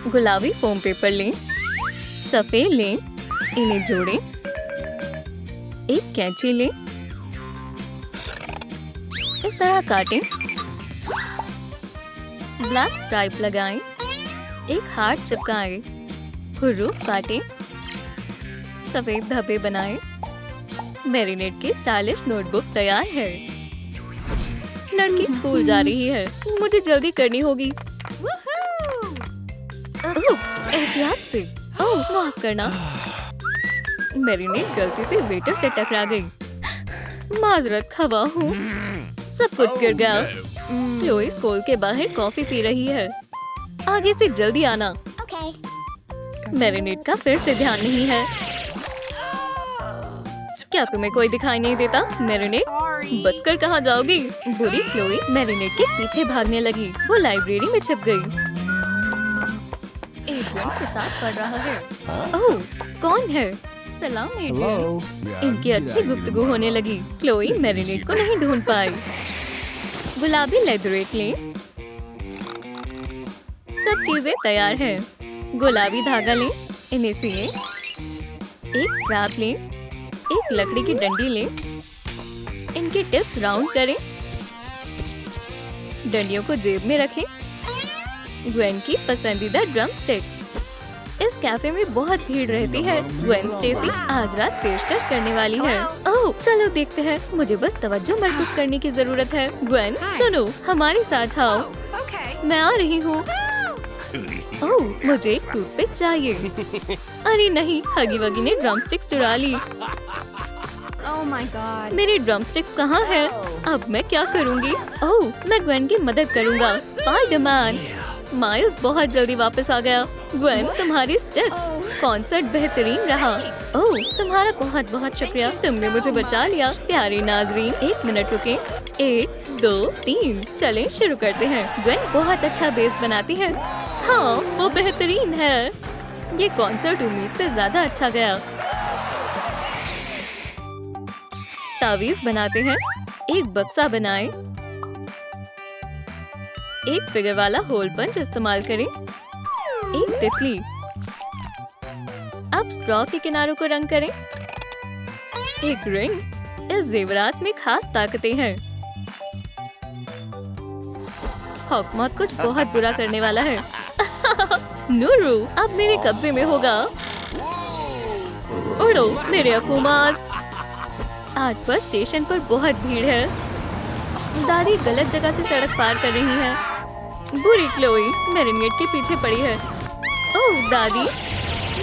गुलाबी foam paper लें, सफेद लें, इन्हें जोड़ें, एक कैंची लें, इस तरह काटें, ब्लैक स्ट्राइप लगाएं, एक हार्ट चिपकाएं, हुर्रूफ काटें, सफेद धब्बे बनाएं। मैरिनेड की स्टाइलिश नोटबुक तैयार है। लड़की स्कूल जा रही है, मुझे जल्दी करनी होगी। उप्स, एहतियात से। ओह, माफ करना। मैरिनेड गलती से वेटर से टकरा गई। माजरत खवा हूँ। सब कुछ गिर गया। क्लोई स्कूल के बाहर कॉफी पी रही है। आगे से जल्दी आना। मैरिनेड का फिर से ध्यान नहीं है। क्या तुम्हें कोई दिखाई नहीं देता? मैरिनेड, बचकर कहाँ जाओगी? बुरी क्लोई मैरिनेड के पीछे भागने लगी। वो लाइब्रेरी में छिप गई। एड्रियन किताब पढ़ रहा है। ओह, कौन है? सलाम एड्रियन। इनकी अच्छी गुफ्तगू होने लगी। क्लोई मैरिनेड को नहीं ढूंढ पाई। गुलाबी लेदरेट लें। सब चीजें तैयार हैं। गुलाबी धागा लें, इन्हें सिएं। एक स्ट्रैप लें, एक लकड़ी की डंडी लें, इनके टिप्स राउंड करें, डंडियों को जेब में रखें। ग्वेन की पसंदीदा ड्रम स्टिक्स। इस कैफे में बहुत भीड़ रहती है। ग्वेन स्टेसी आज रात पेशकश करने वाली है। ओह, चलो देखते हैं। मुझे बस तवज्जो मरकूज करने की जरूरत है। ग्वेन, सुनो, हमारे साथ आओ। मैं आ रही हूँ। ओह, मुझे एक टूथपिक चाहिए। अरे नहीं, हगी वगी ने ड्रमस्टिक्स चुरा ली। Oh my God. मेरी ड्रमस्टिक्स कहाँ है? अब मैं क्या करूँगी? ओह, मैं ग्वेन की मदद करूँगा। स्पाइडरमैन। माइल्स बहुत जल्दी वापस आ गया। ग्वेन, तुम्हारी स्टिक्स। कॉन्सर्ट बेहतरीन रहा। ओह, तुम्हारा बहुत बहुत शुक्रिया। तुमने मुझे बचा लिया। प्यारे नाजरीन, 1 मिनट रुकें। 1, 2, 3, चलें शुरू करते हैं। ग्वेन बहुत अच्छा बेस बनाती है। हाँ, वो बेहतरीन है। ये कॉन्सर्ट उम्मीद से ज्यादा अच्छा गया। तावीज बनाते हैं। एक बक्सा बनाएं। एक फिगर वाला होल पंच इस्तेमाल करें। एक तितली। अब स्ट्रॉ के किनारों को रंग करें। एक रिंग। इस जेवरात में खास ताकतें हैं। हॉकमॉथ कुछ बहुत बुरा करने वाला है। नूरू अब मेरे कब्जे में होगा। उड़ो मेरे अकूमास। आज बस स्टेशन पर बहुत भीड़ है। दादी गलत जगह से सड़क पार कर रही है। बुरी क्लोई मैरिनेड के पीछे पड़ी है। ओह दादी,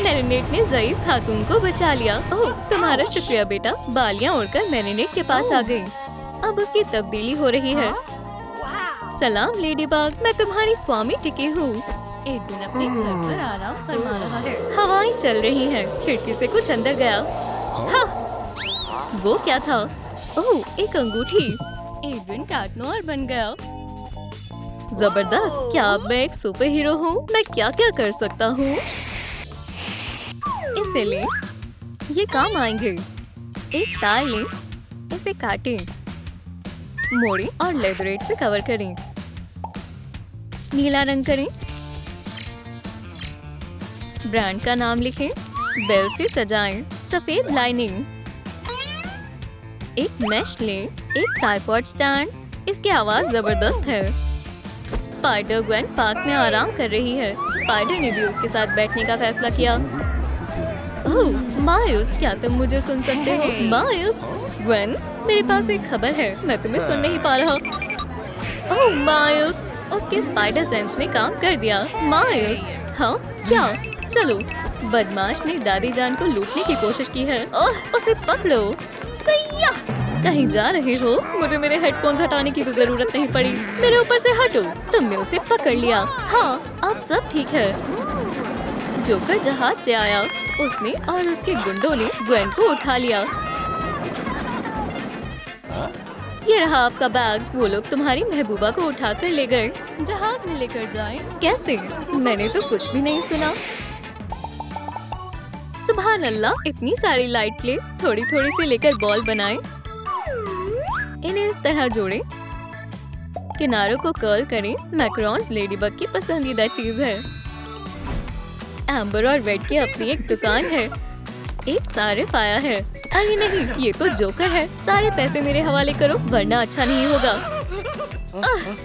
मैरिनेड ने ज़ईफ खातून को बचा लिया। ओह, तुम्हारा शुक्रिया बेटा। बालियां उड़कर मैरिनेड के पास आ गई। अब उसकी तब्दीली हो रही है। सलाम लेडीबग, मैं तुम्हारी ख्वामी टिकी हूँ। एडविन अपने घर पर आराम फरमा रहा है। हवाएं चल रही हैं। खिड़की से कुछ अंदर गया। हाँ, वो क्या था? ओह, एक अंगूठी। एडविन टाटनोर बन गया। जबरदस्त। क्या अब मैं एक सुपर हीरो हूँ? मैं क्या क्या कर सकता हूँ? इसे लें, ये काम आएंगे। एक तार लें, इसे काटें, मोड़ें और लेदरेट से कवर करें। नीला रंग करें। ब्रांड का नाम लिखें। बेल से सजाएं। सफेद लाइनिंग। एक मैश लें। एक ट्राइपॉड स्टैंड। इसकी आवाज जबरदस्त है। स्पाइडर ग्वेन पार्क में आराम कर रही है। स्पाइडर ने भी उसके साथ बैठने का फैसला किया। ओह माइल्स, क्या तुम मुझे सुन सकते हो? माइल्स। ग्वेन, मेरे पास एक खबर है। मैं तुम्हें सुन नहीं पा रहा। ओह माइल्स, उसके स्पाइडर सेंस ने काम कर दिया। माइल्स। हाँ क्या? चलो, बदमाश ने दादी जान को लूटने की कोशिश की है। ओह, उसे पकड़ो। कहीं जा रहे हो? मुझे मेरे हेडफोन हटाने की भी जरूरत नहीं पड़ी। मेरे ऊपर से हटो। तुमने उसे पकड़ लिया। हाँ, अब सब ठीक है। जोकर जहाज से आया। उसने और उसके गुंडों ने ग्वेन को उठा लिया। ये रहा आपका बैग। वो लोग तुम्हारी महबूबा को उठाकर ले गए। जहाज में लेकर जाएं? कैसे? मैंने तो कुछ भी नहीं सुना। सुभान अल्लाह, इतनी सारी लाइट प्ले। थोड़ी थोड़ी सी लेकर बॉल बनाएं। इन्हें इस तरह जोड़ें। किनारों को कर्ल करें। मैकरॉन्स लेडीबग की पसंदीदा चीज है। एम्बर और रेड की अपनी एक दुकान है। एक सारिफ आया है। अरे नहीं, ये तो जोकर है। सारे पैसे मेरे हवाले करो वरना अच्छा नहीं होगा।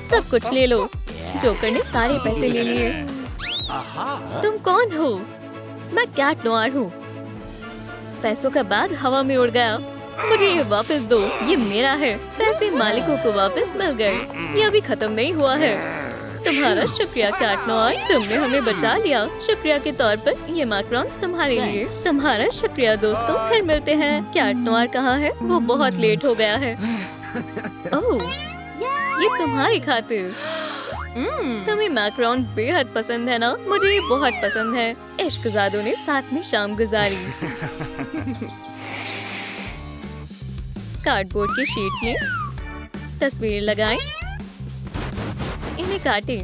सब कुछ ले लो। जोकर ने सारे पैसे ले लिए। तुम कौन हो? मैं कैट नोयर हूँ। पैसों का बैग हवा में उड़ गया। मुझे ये वापस दो, ये मेरा है। पैसे मालिकों को वापस मिल गए। ये अभी खत्म नहीं हुआ है। तुम्हारा शुक्रिया कैट नोयर, तुमने हमें बचा लिया। शुक्रिया के तौर पर ये मैकरॉन्स तुम्हारे लिए। तुम्हारा शुक्रिया दोस्तों, फिर मिलते हैं। कैट नोयर कहाँ है? वो बहुत लेट हो गया है। ओह, ये तुम्हारी खातिर। तुम्हें मैकरॉन्स बेहद पसंद है ना? मुझे ये बहुत पसंद है। इश्कजादों ने साथ में शाम गुजारी। कार्डबोर्ड की शीट में तस्वीर लगाएं, इन्हें काटें,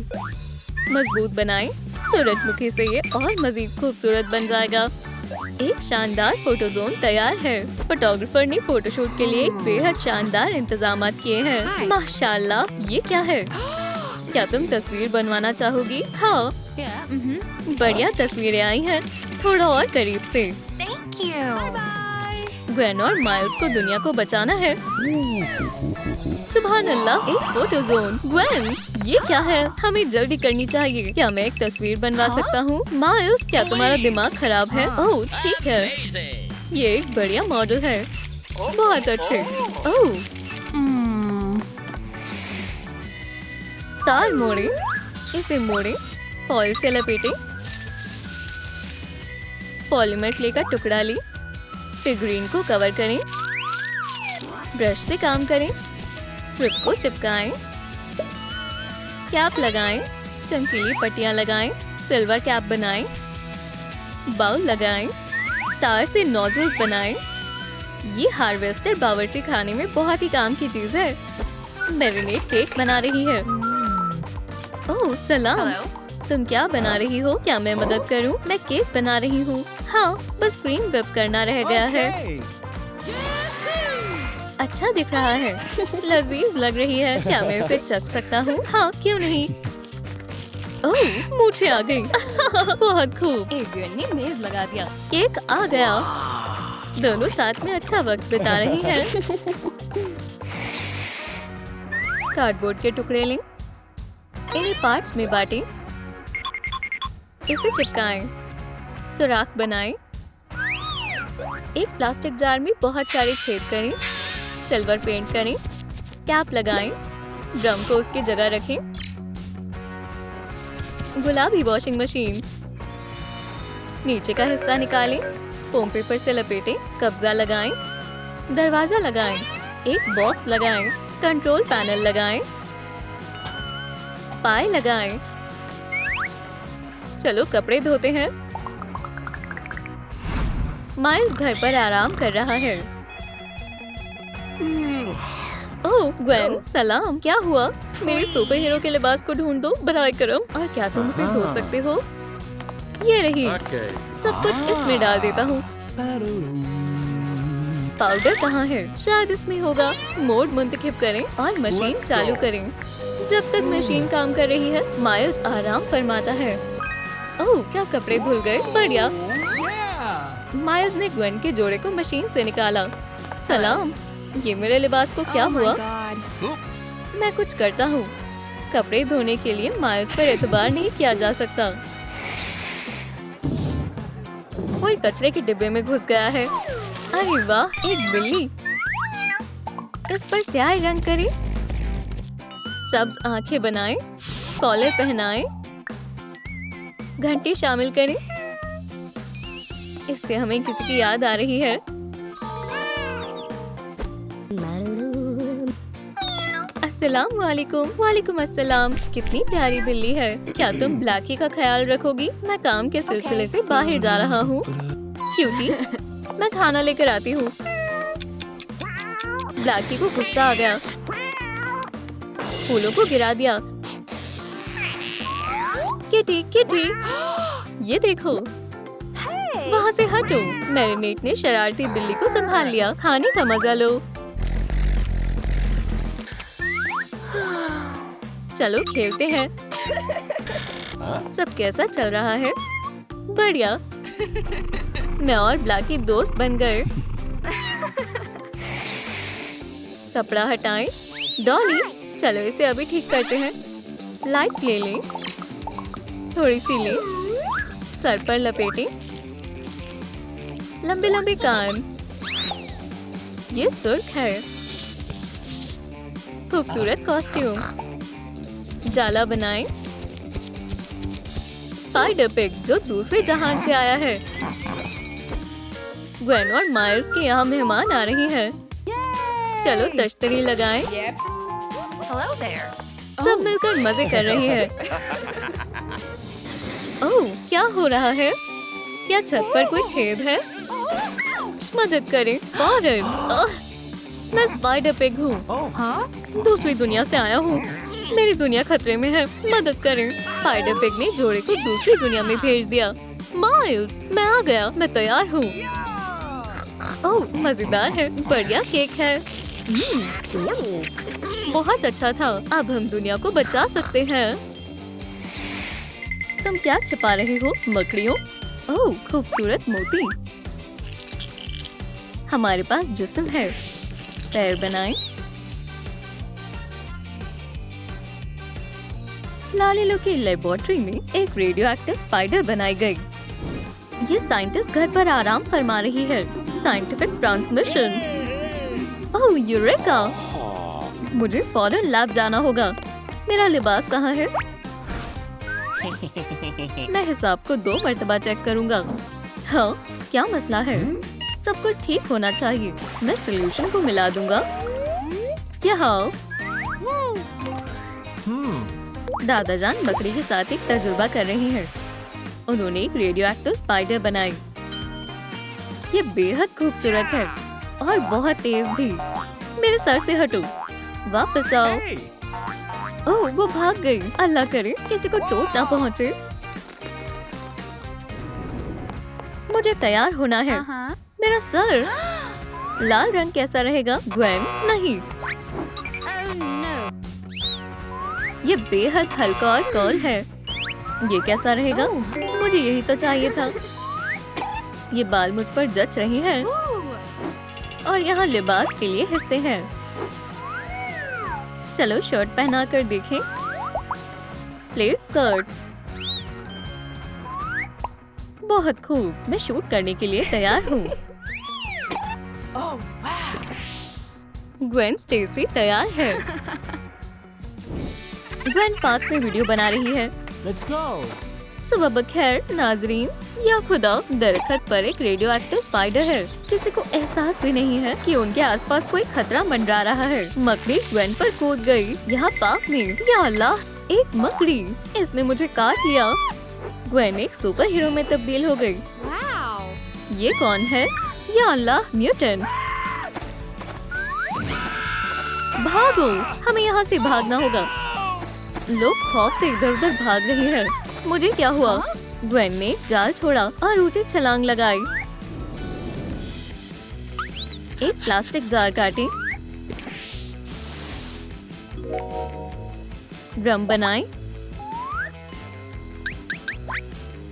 मजबूत बनाएं। सूरजमुखी से ये और मजीद खूबसूरत बन जाएगा। एक शानदार फोटो जोन तैयार है। फोटोग्राफर ने फोटोशूट के लिए एक बेहद शानदार इंतजाम किए हैं। माशाल्लाह, ये क्या है? क्या तुम तस्वीर बनवाना चाहोगी? हाँ, बढ़िया तस्वीरें आई हैं। थोड़ा और करीब से। Thank you. ग्वेन और माइल्स को दुनिया को बचाना है। सुभान अल्लाह, एक फोटो जोन। ग्वेन, ये क्या है? हमें जल्दी करनी चाहिए। क्या मैं एक तस्वीर बनवा सकता हूँ? माइल्स, क्या तुम्हारा दिमाग खराब है? ओह ठीक है, ये एक बढ़िया मॉडल है। बहुत अच्छे। ओह, तार मोड़े, इसे मोड़े, फॉइल से लपेटे, पॉलीमर क्ले का टुकड़ा लें, फिगरीन को कवर करें, ब्रश से काम करें, स्ट्रिप को चिपकाएं, कैप लगाएं, चमकीली पट्टियां लगाएं, सिल्वर कैप बनाएं, बाउल लगाएं, तार से नोजल्स बनाएं। ये हार्वेस्टर बावर्ची खाने में बहुत ही काम की चीज है। मैरिनेट केक बना रही है। ओह सलाम, तुम क्या बना रही हो? क्या मैं मदद करूं? मैं केक बना रही हूँ। हाँ, बस क्रीम व्हिप करना रह गया है। अच्छा दिख रहा है, लजीज लग रही है। क्या मैं इसे चख सकता हूँ? हाँ, क्यों नहीं। ओह, मूछें आ गई। बहुत खूब। एवियन ने मेज लगा दिया। केक आ गया। दोनों साथ में अच्छा वक्त बिता रही हैं। कार्डबोर्ड के टुकड़े लें, इन्हें पार्ट्स में बांटें, इसे चिपकाएं, सुराख बनाएं, एक प्लास्टिक जार में बहुत सारे छेद करें, सिल्वर पेंट करें, कैप लगाएं, ड्रम को उसकी जगह रखें, गुलाबी वॉशिंग मशीन, नीचे का हिस्सा निकालें, फोम पेपर से लपेटें, कब्जा लगाएं, दरवाजा लगाएं, एक बॉक्स लगाएं, कंट्रोल पैनल लगाएं, पाए लगाएं। चलो कपड़े धोते हैं। माइल्स घर पर आराम कर रहा है। ओह ग्वेन, सलाम। क्या हुआ? मेरे सुपर हीरो के लिबास को ढूंढ दो बराए करम। और क्या तुम उसे धो सकते हो? ये रही। सब कुछ इसमें डाल देता हूँ। पाउडर कहाँ है? शायद इसमें होगा। मोड मुंतखब करें और मशीन चालू करें। जब तक मशीन काम कर रही है, माइल्स आराम फरमाता है। ओह, क्या कपड़े धुल गए? बढ़िया। माइल्स ने ग्वेन के जोड़े को मशीन से निकाला। सलाम, ये मेरे लिबास को क्या हुआ? मैं कुछ करता हूँ। कपड़े धोने के लिए माइल्स पर एतबार नहीं किया जा सकता। कोई कचरे के डिब्बे में घुस गया है। अरे वाह, एक बिल्ली। इस पर स्याही रंग करें, सब्ज आंखें बनाएं, कॉलर पहनाएं, घंटी शामिल करें। इससे हमें किसी की याद आ रही है। अस्सलाम वालेकुम। वालेकुम अस्सलाम। कितनी प्यारी बिल्ली है। क्या तुम ब्लैकी का ख्याल रखोगी? मैं काम के सिलसिले से बाहर जा रहा हूँ। क्यूटी, मैं खाना लेकर आती हूँ। ब्लैकी को गुस्सा आ गया, फूलों को गिरा दिया। किटी किटी, ये देखो। वहाँ से हटो। मैरिनेट ने शरारती बिल्ली को संभाल लिया। खाने का मजा लो। चलो खेलते हैं। सब कैसा चल रहा है? बढ़िया। मैं और ब्लैकी दोस्त बन गए। कपड़ा हटाएं। डॉली, चलो इसे अभी ठीक करते हैं। लाइट ले लें, थोड़ी सी लें, सर पर लपेटें, लंबे लंबे कान। ये सुर्ख है। खूबसूरत कॉस्ट्यूम। जाला बनाएं। स्पाइडर पिग जो दूसरे जहान से आया है। ग्वेन और माइल्स के यहाँ मेहमान आ रही हैं। चलो तश्तरी लगाएं। Hello there. सब मिलकर मजे कर रहे हैं। ओह, क्या हो रहा है? क्या छत पर कोई छेद है? मदद करें फौरन। मैं स्पाइडर पिग हूँ। Huh? दूसरी दुनिया से आया हूँ। मेरी दुनिया खतरे में है। मदद करें। स्पाइडर पिग ने जोड़े को दूसरी दुनिया में भेज दिया। माइल्स, मैं आ गया। मैं तैयार हूँ। ओह, मजेदार है। बढ़िया केक है। बहुत अच्छा था। अब हम दुनिया को बचा सकते हैं। तुम क्या छिपा रहे हो मकड़ियों? ओह, खूबसूरत मोती। हमारे पास जिस्म है। पैर बनाएं। लालिलो की लेबोरेटरी में एक रेडियो एक्टिव स्पाइडर बनाई गई। ये साइंटिस्ट घर पर आराम फरमा रही है। Scientific transmission. Oh, eureka! मुझे फौरन लैब जाना होगा। मेरा लिबास कहाँ है? मैं हिसाब को 2 मर्तबा चेक करूँगा। हाँ, क्या मसला है? सब कुछ ठीक होना चाहिए। मैं सॉल्यूशन को मिला दूंगा। यहाँ दादाजान बकरी के साथ एक तजुर्बा कर रही हैं। उन्होंने एक रेडियो एक्टिव स्पाइडर बनाई। ये बेहद खूबसूरत है और बहुत तेज भी। मेरे सर से हटो। वापस आओ। ओह, वो भाग गई। अल्लाह करे किसी को चोट ना पहुँचे। मुझे तैयार होना है। Uh-huh. मेरा सर। लाल रंग कैसा रहेगा? ग्वेन, नहीं। Oh no. ये बेहद हल्का और कर्ल है। ये कैसा रहेगा? मुझे यही तो चाहिए था। ये बाल मुझ पर जच रहे हैं और यहाँ लिबास के लिए हिस्से हैं। चलो शर्ट पहना कर देखें। Plate skirt. बहुत खूब। मैं शूट करने के लिए तैयार हूँ। ग्वेन स्टेसी तैयार है। ग्वेन पार्क में वीडियो बना रही है। Let's go. सुबह बखैर नाजरीन। या खुदा, दरख्त पर एक रेडियो एक्टिव स्पाइडर है। किसी को एहसास भी नहीं है कि उनके आसपास कोई खतरा मंडरा रहा है। मकड़ी ग्वेन पर कूद गई। यहाँ पार्क में, या अल्लाह, एक मकड़ी। इसने मुझे काट लिया। ग्वेन एक सुपर हीरो में तब्दील हो गई। Wow. ये कौन है? या अल्लाह, म्यूटेंट। भागो, हमें यहाँ से भागना होगा। लोग खौफ से इधर उधर भाग रहे हैं। मुझे क्या हुआ? ग्वेन ने जाल छोड़ा और ऊंची छलांग लगाई। एक प्लास्टिक जार काटे। ड्रम बनाएं।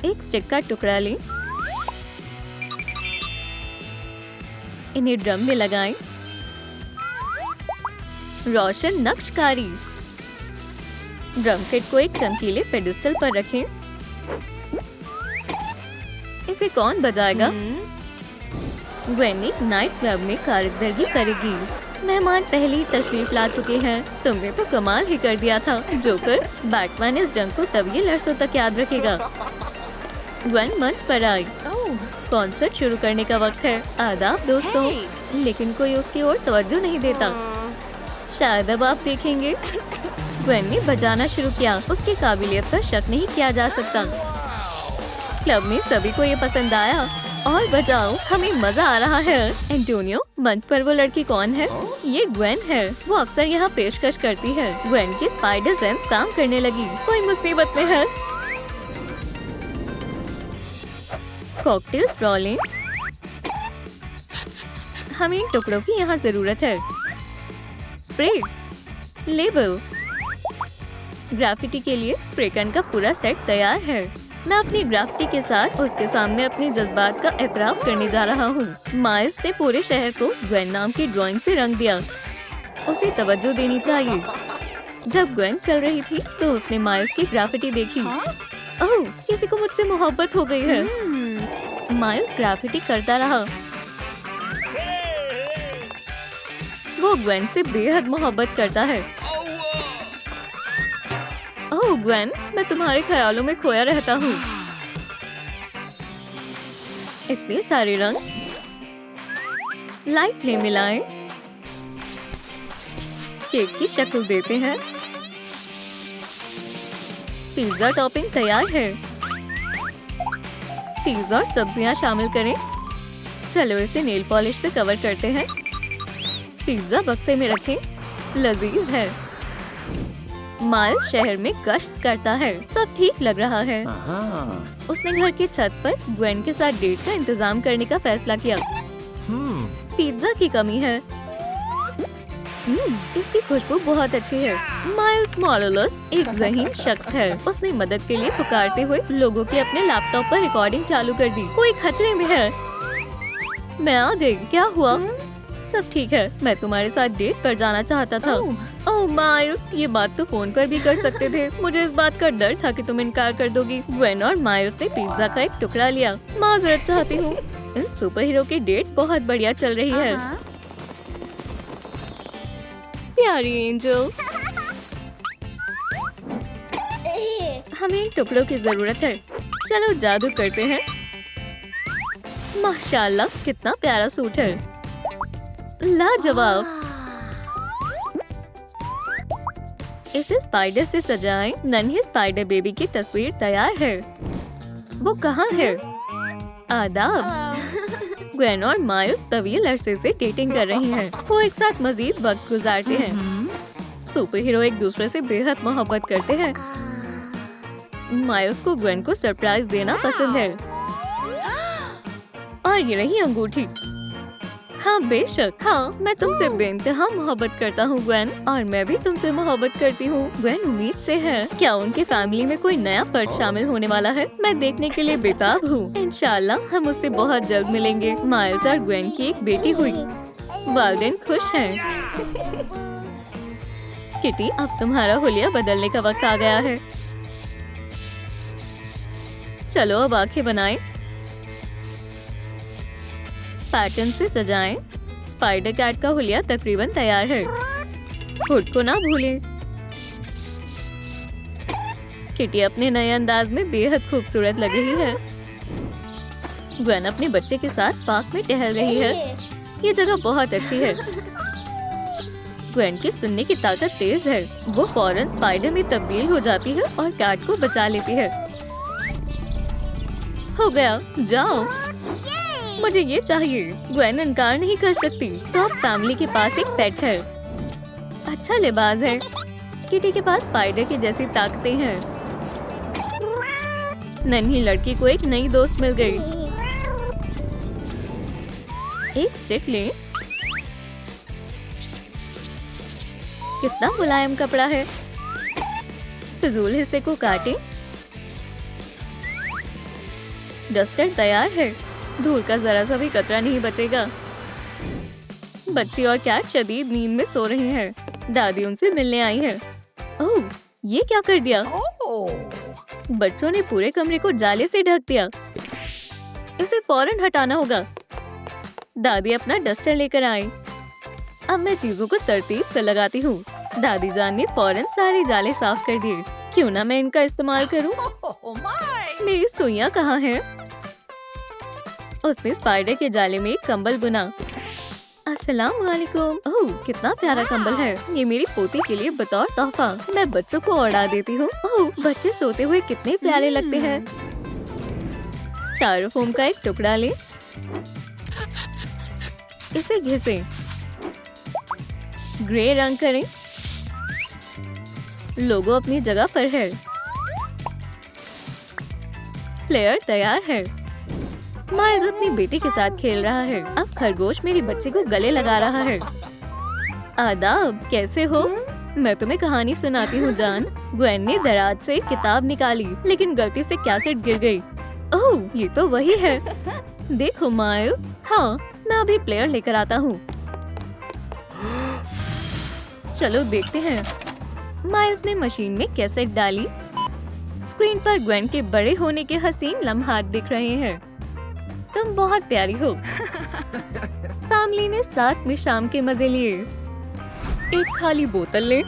एक स्टिक का टुकड़ा लें। इन्हें ड्रम में लगाएं। रोशन नक्शकारी। ड्रम किट को एक चमकीले पेडिस्टल पर रखें। इसे कौन बजाएगा? ग्वेन एक नाइट क्लब में कारकर्दगी करेगी। मेहमान पहले ही तशरीफ ला चुके हैं। तुमने तो कमाल ही कर दिया था। जोकर, बैटमैन इस जंग को तब ये लरसों तक याद रखेगा। ग्वेन मंच पर आई। कॉन्सर्ट शुरू करने का वक्त है। आदाब दोस्तों। लेकिन कोई उसकी ओर तवज्जो नहीं देता। शायद अब आप देखेंगे। ग्वेन ने बजाना शुरू किया। उसकी काबिलियत पर शक नहीं किया जा सकता। क्लब में सभी को ये पसंद आया। और बजाओ, हमें मजा आ रहा है। एंटोनियो, मंच पर वो लड़की कौन है? ये ग्वेन है। वो अक्सर यहाँ पेशकश करती है। ग्वेन की स्पाइडर सेंस काम करने लगी। कोई मुसीबत में है। कॉकटेल स्ट्रॉ लें। हमें इन टुकड़ों की यहाँ जरूरत है। Spray, label. ग्राफिटी के लिए स्प्रे गन का पूरा सेट तैयार है। मैं अपनी ग्राफिटी के साथ उसके सामने अपने जज्बात का एतराफ करने जा रहा हूँ। माइल्स ने पूरे शहर को ग्वेन नाम की ड्राइंग से रंग दिया। उसे तवज्जो देनी चाहिए। जब ग्वेन चल रही थी तो उसने माइल्स की ग्राफिटी देखी। ओह, किसी को मुझसे मोहब्बत हो गई है। माइल्स ग्राफिटी करता रहा। वो ग्वेन से बेहद मोहब्बत करता है। ओह ग्वेन, मैं तुम्हारे ख्यालों में खोया रहता हूँ। इतने सारे रंग, लाइट ले मिलाएं, केक की शक्ल देते हैं। पिज्जा टॉपिंग तैयार है। चीज और सब्जियां शामिल करें। चलो इसे नेल पॉलिश से कवर करते हैं। पिज्जा बक्से में रखें। लजीज है। माइल्स शहर में गश्त करता है। सब ठीक लग रहा है। उसने घर की छत पर ग्वेन के साथ डेट का इंतजाम करने का फैसला किया। पिज्जा की कमी है। इसकी खुशबू बहुत अच्छी है। माइल्स मोरेलोस एक ज़हीन शख्स है। उसने मदद के लिए पुकारते हुए लोगों की अपने लैपटॉप पर रिकॉर्डिंग चालू कर दी। कोई खतरे में है। मैं आ गई। क्या हुआ? सब ठीक है। मैं तुम्हारे साथ डेट पर जाना चाहता था। ओह माइल्स, ये बात तो फोन पर भी कर सकते थे। मुझे इस बात का डर था कि तुम इनकार कर दोगी। ग्वेन और माइल्स ने पिज्जा का एक टुकड़ा लिया। माजरत चाहती हूँ। इन सुपर हीरो की डेट बहुत बढ़िया चल रही है। प्यारी एंजल, हमें इन टुकड़ों की जरूरत है। चलो जादू करते हैं। माशाल्लाह, कितना प्यारा सूट है। लाजवाब। इसे स्पाइडर से सजाएं। नन्ही स्पाइडर बेबी की तस्वीर तैयार है। वो कहाँ है? आदाब। ग्वेन और माइल्स तवील अरसे से डेटिंग कर रही हैं। वो एक साथ मजीद वक्त गुजारते हैं। सुपर हीरो एक दूसरे से बेहद मोहब्बत करते हैं। माइल्स को ग्वेन को सरप्राइज देना पसंद है। और ये रही अंगूठी। हाँ बेशक, हाँ मैं तुमसे बेइंतहा मोहब्बत करता हूँ ग्वेन, और मैं भी तुमसे मोहब्बत करती हूँ। ग्वेन उम्मीद से है। क्या उनकी फैमिली में कोई नया फर्द शामिल होने वाला है? मैं देखने के लिए बेताब हूँ। इंशाल्लाह हम उससे बहुत जल्द मिलेंगे। माइल्स और ग्वेन की एक बेटी हुई। वालिदैन खुश हैं। किटी, अब तुम्हारा हुलिया बदलने का वक्त आ गया है। चलो अब आंखें बनाएं। पैटर्न से सजाएं। स्पाइडर कैट का हुलिया तकरीबन तैयार है। हुड को ना भूलें। किटी अपने नए अंदाज में बेहद खूबसूरत लग रही है। ग्वेन अपने बच्चे के साथ पार्क में टहल रही है। ये जगह बहुत अच्छी है। ग्वेन की सुनने की ताकत तेज है। वो फौरन स्पाइडर में तब्दील हो जाती है और कैट को बचा लेती है। हो गया, जाओ। मुझे ये चाहिए। ग्वेन इनकार नहीं कर सकती। तो अब फैमिली के पास एक पेट है। अच्छा लिबास है। किटी के पास स्पाइडर की जैसी ताकतें हैं। नन्ही लड़की को एक नई दोस्त मिल गई। एक स्टिक ले। कितना मुलायम कपड़ा है। फिजूल हिस्से को काटें। डस्टर तैयार है। धूल का जरा सा भी कतरा नहीं बचेगा। बच्ची और कैट शदीद नींद में सो रही हैं। दादी उनसे मिलने आई है। ओह, ये क्या कर दिया? बच्चों ने पूरे कमरे को जाले से ढक दिया। इसे फौरन हटाना होगा। दादी अपना डस्टर लेकर आई। अब मैं चीजों को तरतीब से लगाती हूँ। दादी जान ने फौरन सारे जाले साफ कर दिए। क्यों ना मैं इनका इस्तेमाल करूँ। मेरी सुइयां कहाँ हैं? उसने स्पाइडर के जाले में एक कंबल बुना। अस्सलाम वालेकुम। ओह, कितना प्यारा कंबल है। ये मेरी पोती के लिए बतौर तोहफा। मैं बच्चों को उड़ा देती हूँ। ओह, बच्चे सोते हुए कितने प्यारे लगते हैं। स्टायरोफोम का एक टुकड़ा ले। इसे घिसें। ग्रे रंग करें। लोगो अपनी जगह पर है। प्लेयर तैयार है। माइल्स अपनी बेटी के साथ खेल रहा है। अब खरगोश मेरी बच्ची को गले लगा रहा है। आदाब, कैसे हो? मैं तुम्हें कहानी सुनाती हूँ जान। ग्वेन ने दराज से एक किताब निकाली, लेकिन गलती से कैसेट गिर गई। ओह, ये तो वही है। देखो माइल। हाँ, मैं अभी प्लेयर लेकर आता हूँ। चलो देखते हैं। माइल्स ने मशीन में कैसेट डाली। स्क्रीन पर ग्वेन के बड़े होने के हसीन लम्हात दिख रहे हैं। तुम बहुत प्यारी हो। फैमिली ने साथ में शाम के मजे लिए। एक खाली बोतल ले।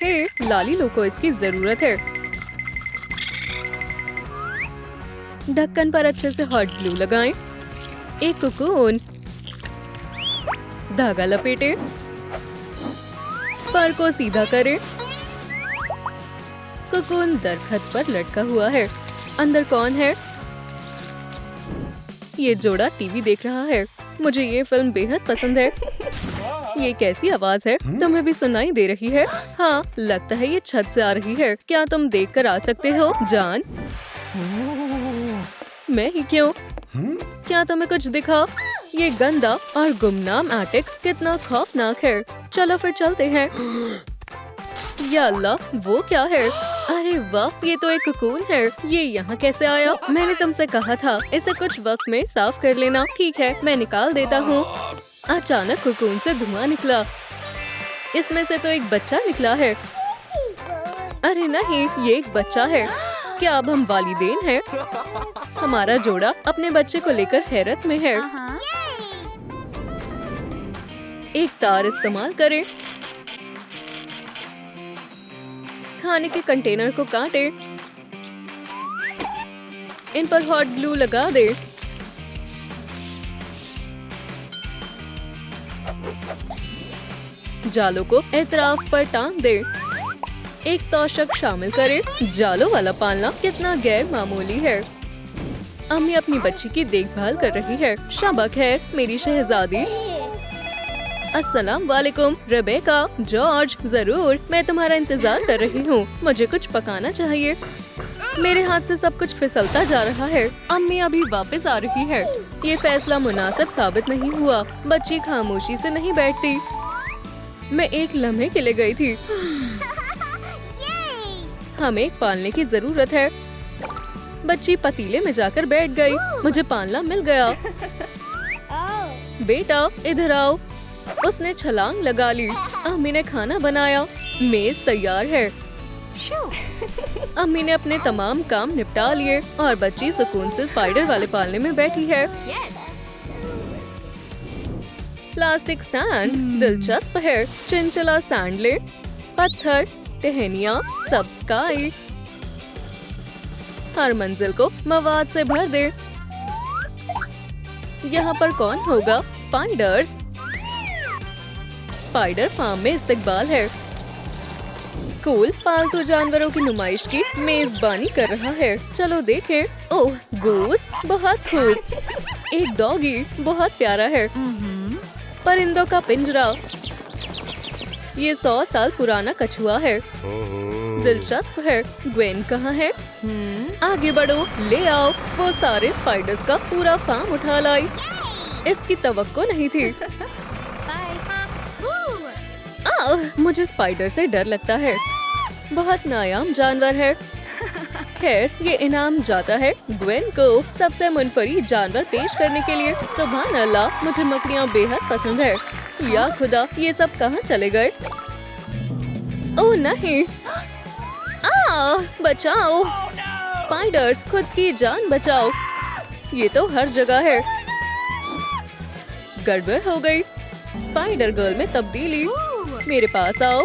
हे, लालीलो को इसकी जरूरत है। ढक्कन पर अच्छे से हॉट ग्लू लगाएं। एक कोकून। धागा लपेटे। पर को सीधा करें। कोकून दरख्त पर लटका हुआ है। अंदर कौन है? ये जोड़ा टीवी देख रहा है। मुझे ये फिल्म बेहद पसंद है। ये कैसी आवाज है? तुम्हें भी सुनाई दे रही है? हाँ, लगता है ये छत से आ रही है। क्या तुम देख कर आ सकते हो जान? मैं ही क्यों? क्या तुम्हें कुछ दिखा? ये गंदा और गुमनाम एटिक कितना खौफनाक है। चलो फिर चलते हैं। या अल्लाह, वो क्या है? अरे वाह, ये तो एक कोकून है। ये यहाँ कैसे आया? मैंने तुमसे कहा था इसे कुछ वक्त में साफ कर लेना। ठीक है, मैं निकाल देता हूँ। अचानक कोकून से धुआं निकला। इसमें से तो एक बच्चा निकला है। अरे नहीं, ये एक बच्चा है। क्या अब हम वालिदैन हैं? हमारा जोड़ा अपने बच्चे को लेकर हैरत में है। एक तार इस्तेमाल करें। खाने के कंटेनर को काटें। इन पर हॉट ग्लू लगा दे। जालों को एतराफ पर टांग दे। एक तोशक शामिल करें। जालों वाला पालना कितना गैर मामूली है। अम्मी अपनी बच्ची की देखभाल कर रही है। शाबा खैर मेरी शहजादी। अस्सलाम वालेकुम रेबेका, जॉर्ज। जरूर, मैं तुम्हारा इंतजार कर रही हूँ। मुझे कुछ पकाना चाहिए। मेरे हाथ से सब कुछ फिसलता जा रहा है। अम्मी अभी वापस आ रही है। ये फैसला मुनासिब साबित नहीं हुआ। बच्ची खामोशी से नहीं बैठती। मैं एक लम्हे के लिए गई थी। हमें पालने की जरूरत है। बच्ची पतीले में जाकर बैठ गई। मुझे पालना मिल गया। बेटा इधर आओ। उसने छलांग लगा ली। अम्मी ने खाना बनाया। मेज तैयार है। अम्मी ने अपने तमाम काम निपटा लिए और बच्ची सुकून से स्पाइडर वाले पालने में बैठी है। प्लास्टिक स्टैंड दिलचस्प है। चिंचला सैंडले, पत्थर, टहनियाँ, सब स्काई। हर मंजिल को मवाद से भर दे। यहाँ पर कौन होगा? स्पाइडर्स। स्पाइडर फार्म में इस्तकबाल है। स्कूल पालतू जानवरों की नुमाइश की मेजबानी कर रहा है। चलो देखें। ओह, गूस, बहुत खूब। एक डॉगी, बहुत प्यारा है। परिंदों का पिंजरा। ये 100 साल पुराना कछुआ है। दिलचस्प है। ग्वेन कहाँ है? आगे बढ़ो, ले आओ। वो सारे स्पाइडर्स का पूरा फार्म उठा लाई। इसकी तवक्को नहीं थी। मुझे स्पाइडर से डर लगता है। बहुत नायाब जानवर है। खैर, ये इनाम जाता है ग्वेन को सबसे मुनफरीद जानवर पेश करने के लिए। सुभान अल्लाह, मुझे मकड़ियाँ बेहद पसंद है। या खुदा, ये सब कहाँ चले गए? ओह नहीं, बचाओ। स्पाइडर्स, खुद की जान बचाओ। ये तो हर जगह है। गड़बड़ हो गई। स्पाइडर गर्ल में तब्दीली। मेरे पास आओ।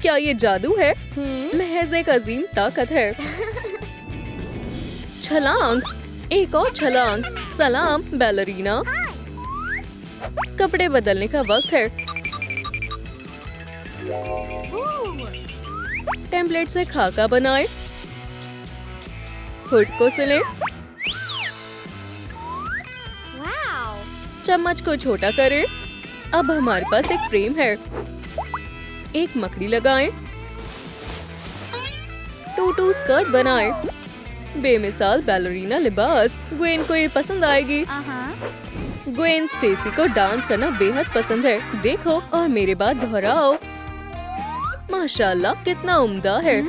क्या ये जादू है? महज एक अजीम ताकत है। छलांग, एक और छलांग। सलाम बैलरीना। कपड़े बदलने का वक्त है। टेम्पलेट से खाका बनाए। हुड को सिले। चम्मच को छोटा करें। अब हमारे पास एक फ्रेम है। एक मकड़ी लगाएं। टूटू स्कर्ट बनाएं। बेमिसाल बैलरीना लिबास। ग्वेन को ये पसंद आएगी। ग्वेन स्टेसी को डांस करना बेहद पसंद है। देखो और मेरे बाद दोहराओ। माशाल्लाह कितना उम्दा है।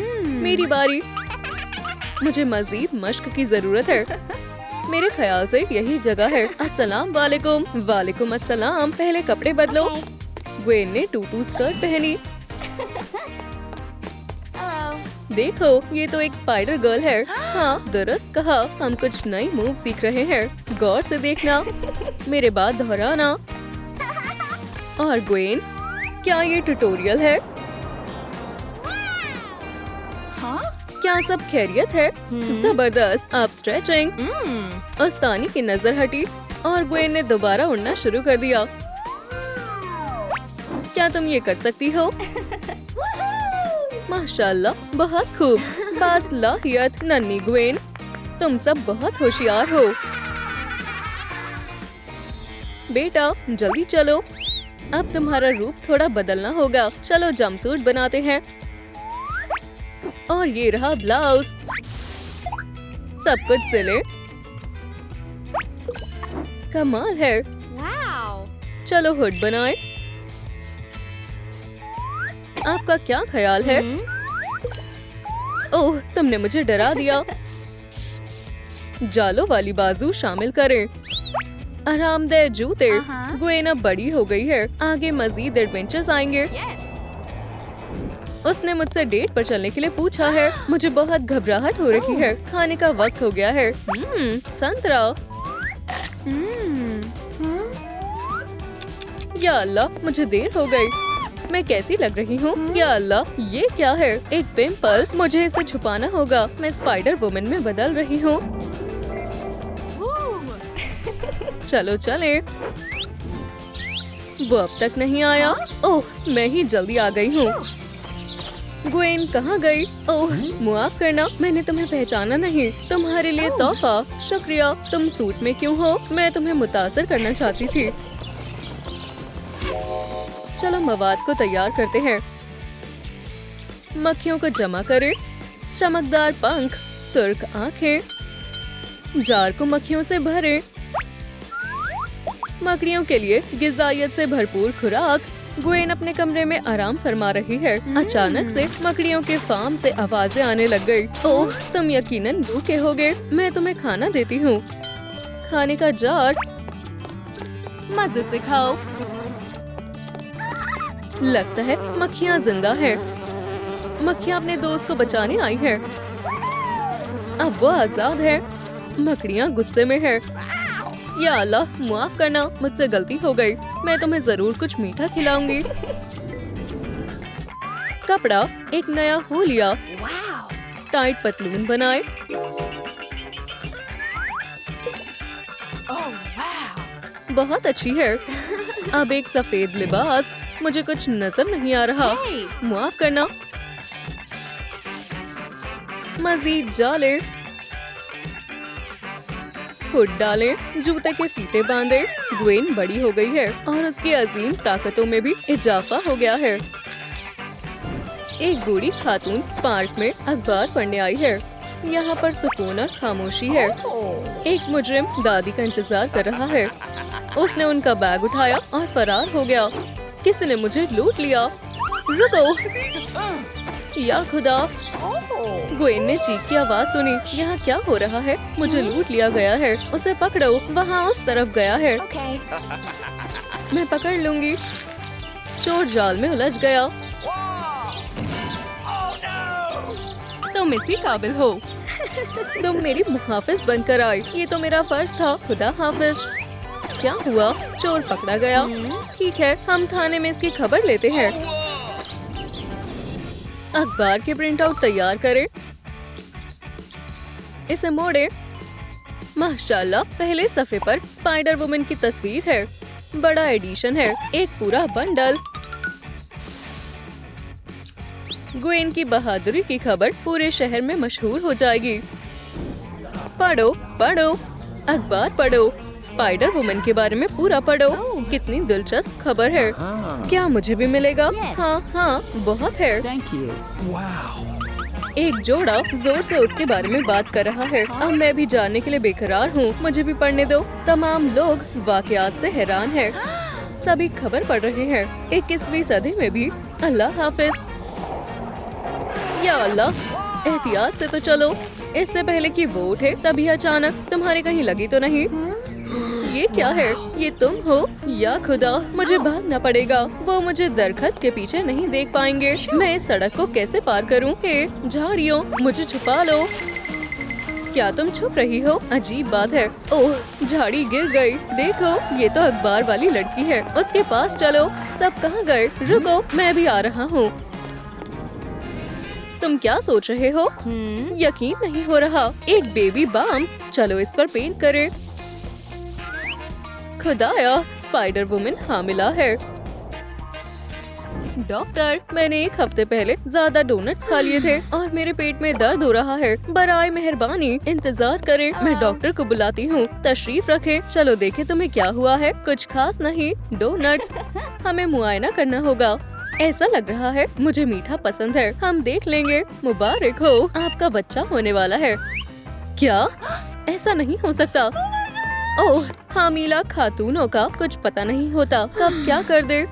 मेरी बारी। मुझे मजीद मश्क की जरूरत है। मेरे ख्याल से यही जगह है। अस्सलाम वालेकुम। वालेकुम अस्सलाम। पहले कपड़े बदलो। ग्वेन ने टूटू स्कर्ट पहनी। Hello. देखो ये तो एक स्पाइडर गर्ल है। हाँ दुरुस्त कहा। हम कुछ नई मूव सीख रहे हैं। गौर से देखना। मेरे बाद दोहराना। और ग्वेन क्या ये ट्यूटोरियल है? Huh? क्या सब खैरियत है? जबरदस्त। अब स्ट्रेचिंग। उस्तानी की नजर हटी और ग्वेन ने दोबारा उड़ना शुरू कर दिया। क्या तुम ये कर सकती हो? माशाल्लाह बहुत खूब। बासलाहियत नन्ही ग्वेन। तुम सब बहुत होशियार हो। बेटा जल्दी चलो। अब तुम्हारा रूप थोड़ा बदलना होगा। चलो जंपसूट बनाते हैं। और ये रहा ब्लाउज। सब कुछ सिले। कमाल है। Wow. चलो हुड बनाए। आपका क्या ख्याल है? ओह तुमने मुझे डरा दिया। जालों वाली बाजू शामिल करें। आरामदेह जूते। ग्वेन अब बड़ी हो गई है। आगे मजीद एडवेंचर्स आएंगे। Yes. उसने मुझसे डेट पर चलने के लिए पूछा है। मुझे बहुत घबराहट हो रही है। खाने का वक्त हो गया है। संतरा। या अल्लाह मुझे देर हो गई। मैं कैसी लग रही हूँ? या अल्लाह ये क्या है? एक पिंपल। मुझे इसे छुपाना होगा। मैं स्पाइडर वुमन में बदल रही हूँ। चलो चले। वो अब तक नहीं आया। ओह मैं ही जल्दी आ गई हूँ। ग्वेन कहाँ गई? ओह मुआफ करना मैंने तुम्हें पहचाना नहीं। तुम्हारे लिए तोहफा। शुक्रिया। तुम सूट में क्यों हो? मैं तुम्हें मुतासर करना चाहती थी। चलो मवाद को तैयार करते हैं। मक्खियों को जमा करें। चमकदार पंख, सुर्ख आंखें। जार को मक्खियों से भरें। मकड़ियों के लिए गिजायत से भरपूर खुराक। ग्वेन अपने कमरे में आराम फरमा रही है। अचानक से मकड़ियों के फार्म से आवाजें आने लग गई। ओह तुम यकीनन भूखे होगे। मैं तुम्हें खाना देती हूँ। खाने का जार। मजे से खाओ। लगता है मक्खियाँ जिंदा है। मक्खियाँ अपने दोस्त को बचाने आई है। अब वो आजाद है। मकड़ियाँ गुस्से में है। या अल्लाह मुआफ करना मुझसे गलती हो गई। मैं तुम्हें जरूर कुछ मीठा खिलाऊंगी। कपड़ा एक नया हो लिया। Wow. टाइट पतलून बनाए। Oh wow. बहुत अच्छी है। अब एक सफेद लिबास। मुझे कुछ नजर नहीं आ रहा। Hey. मुआफ करना। मजीद जाले। हुड डालें। जूते के फीते बांधे। ग्वेन बड़ी हो गई है और उसकी अजीम ताकतों में भी इजाफा हो गया है। एक बूढ़ी खातून पार्क में अखबार पढ़ने आई है। यहाँ पर सुकून और खामोशी है। एक मुजरिम दादी का इंतजार कर रहा है। उसने उनका बैग उठाया और फरार हो गया। किसी ने मुझे लूट लिया। रुको। या खुदा। ग्वेन ने चीख की आवाज सुनी। यहाँ क्या हो रहा है? मुझे लूट लिया गया है। उसे पकड़ो। वहाँ उस तरफ गया है। Okay. मैं पकड़ लूंगी। चोर जाल में उलझ गया। तुम इसी काबिल हो। तुम मेरी मुहाफिज बनकर आई। ये तो मेरा फर्ज था। खुदा हाफिज। क्या हुआ? चोर पकड़ा गया। ठीक है हम थाने में इसकी खबर लेते हैं। अखबार के प्रिंट आउट तैयार करें। इसे मोड़े। माशाल्लाह पहले सफे पर स्पाइडर वुमन की तस्वीर है। बड़ा एडिशन है। एक पूरा बंडल। ग्वेन की बहादुरी की खबर पूरे शहर में मशहूर हो जाएगी। पढ़ो पढ़ो। अखबार पढ़ो। स्पाइडर वुमन के बारे में पूरा पढ़ो। कितनी दिलचस्प खबर है। क्या मुझे भी मिलेगा? Yes. हाँ हाँ बहुत है। Thank you. Wow. एक जोड़ा जोर से उसके बारे में बात कर रहा है। अब मैं भी जानने के लिए बेकरार हूँ, मुझे भी पढ़ने दो। तमाम लोग वाकयात से हैरान है। सभी खबर पढ़ रहे हैं। 21वीं सदी में भी। अल्लाह हाफिज। या अल्लाह, एहतियात से तो चलो। इससे पहले कि वो उठे तभी अचानक तुम्हारे कहीं लगी तो नहीं? ये क्या है? ये तुम हो? या खुदा, मुझे भागना पड़ेगा। वो मुझे दरख्त के पीछे नहीं देख पाएंगे। मैं इस सड़क को कैसे पार करूं? हे झाड़ियों, मुझे छुपा लो। क्या तुम छुप रही हो? अजीब बात है। ओह, झाड़ी गिर गई। देखो, ये तो अखबार वाली लड़की है। उसके पास चलो। सब कहाँ गए? रुको, मैं भी आ रहा हूँ। तुम क्या सोच रहे हो? यकीन नहीं हो रहा। एक बेबी बाम। चलो इस पर पेंट करें। खुदाया, स्पाइडर वुमन हामिला है। डॉक्टर, मैंने 1 हफ्ते पहले ज्यादा डोनट्स खा लिए थे और मेरे पेट में दर्द हो रहा है। बराए मेहरबानी इंतजार करें, मैं डॉक्टर को बुलाती हूँ। तशरीफ रखें। चलो देखें तुम्हें क्या हुआ है। कुछ खास नहीं, डोनट्स। हमें मुआयना करना होगा। ऐसा लग रहा है मुझे मीठा पसंद है। हम देख लेंगे। मुबारक हो, आपका बच्चा होने वाला है। क्या? ऐसा नहीं हो सकता। ओह, हामिला खातूनों का कुछ पता नहीं होता, कब क्या कर दे।